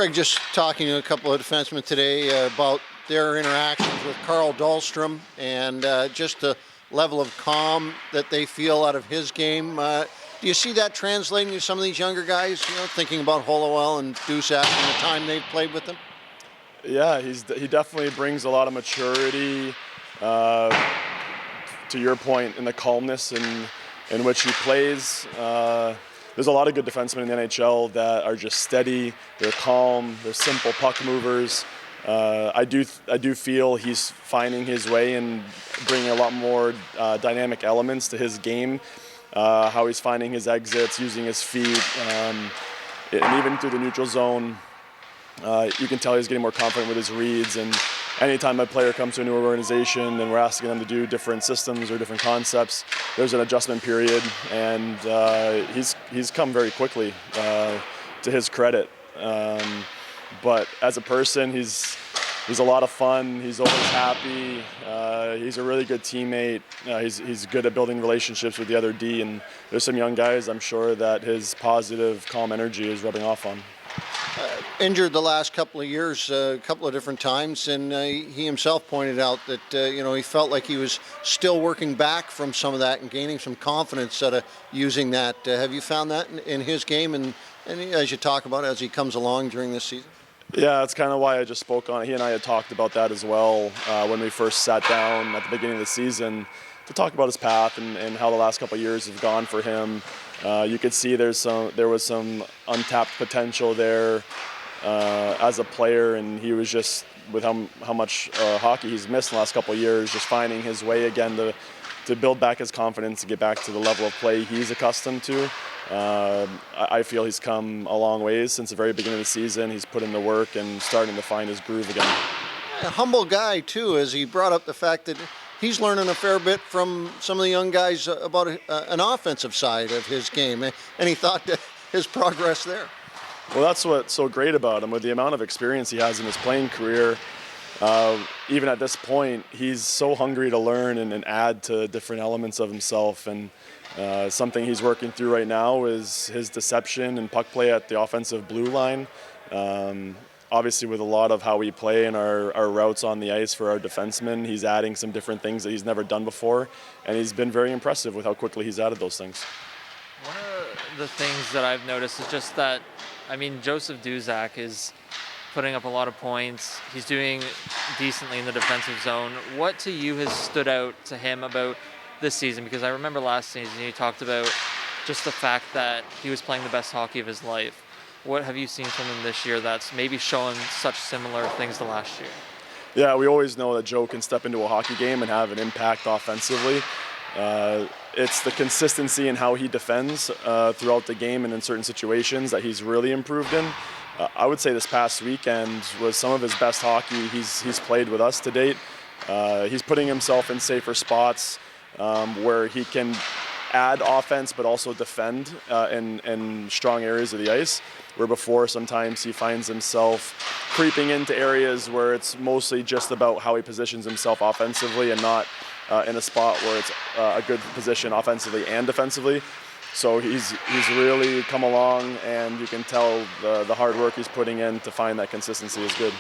Greg, just talking to a couple of defensemen today about their interactions with Carl Dahlstrom and just the level of calm that they feel out of his game. Do you see that translating to some of these younger guys, thinking about Hollowell and Dusak and the time they've played with them? Yeah, he definitely brings a lot of maturity, to your point, in the calmness in which he plays. There's a lot of good defensemen in the NHL that are just steady, they're calm, they're simple puck movers. I do feel he's finding his way and bringing a lot more dynamic elements to his game, how he's finding his exits, using his feet, and even through the neutral zone. You can tell he's getting more confident with his reads, and anytime a player comes to a new organization and we're asking them to do different systems or different concepts, there's an adjustment period, and he's come very quickly, to his credit. But as a person, he's a lot of fun. He's always happy. He's a really good teammate. He's good at building relationships with the other D, and there's some young guys I'm sure that his positive, calm energy is rubbing off on. Injured the last couple of years, a couple of different times, and he himself pointed out that he felt like he was still working back from some of that and gaining some confidence out of using that. Have you found that in his game, and as you talk about it, as he comes along during this season? Yeah, that's kind of why I just spoke on it. He and I had talked about that as well when we first sat down at the beginning of the season to talk about his path and how the last couple of years have gone for him. You could see there was some untapped potential there as a player, and he was just, with how much hockey he's missed in the last couple of years, just finding his way again to build back his confidence, to get back to the level of play he's accustomed to. I feel he's come a long ways since the very beginning of the season. He's put in the work and starting to find his groove again. A humble guy, too, as he brought up the fact that he's learning a fair bit from some of the young guys about an offensive side of his game, and he thought that his progress there. Well, that's what's so great about him. With the amount of experience he has in his playing career, even at this point, he's so hungry to learn and add to different elements of himself. And something he's working through right now is his deception and puck play at the offensive blue line. Obviously, with a lot of how we play and our routes on the ice for our defensemen, he's adding some different things that he's never done before, and he's been very impressive with how quickly he's added those things. One of the things that I've noticed is just that, Joseph Duszak is putting up a lot of points. He's doing decently in the defensive zone. What to you has stood out to him about this season? Because I remember last season you talked about just the fact that he was playing the best hockey of his life. What have you seen from him this year that's maybe showing such similar things to last year? Yeah, we always know that Joe can step into a hockey game and have an impact offensively. It's the consistency in how he defends throughout the game and in certain situations that he's really improved in. I would say this past weekend was some of his best hockey he's played with us to date. He's putting himself in safer spots where he can add offense but also defend in strong areas of the ice, where before sometimes he finds himself creeping into areas where it's mostly just about how he positions himself offensively and not in a spot where it's a good position offensively and defensively. So he's really come along, and you can tell the hard work he's putting in to find that consistency is good.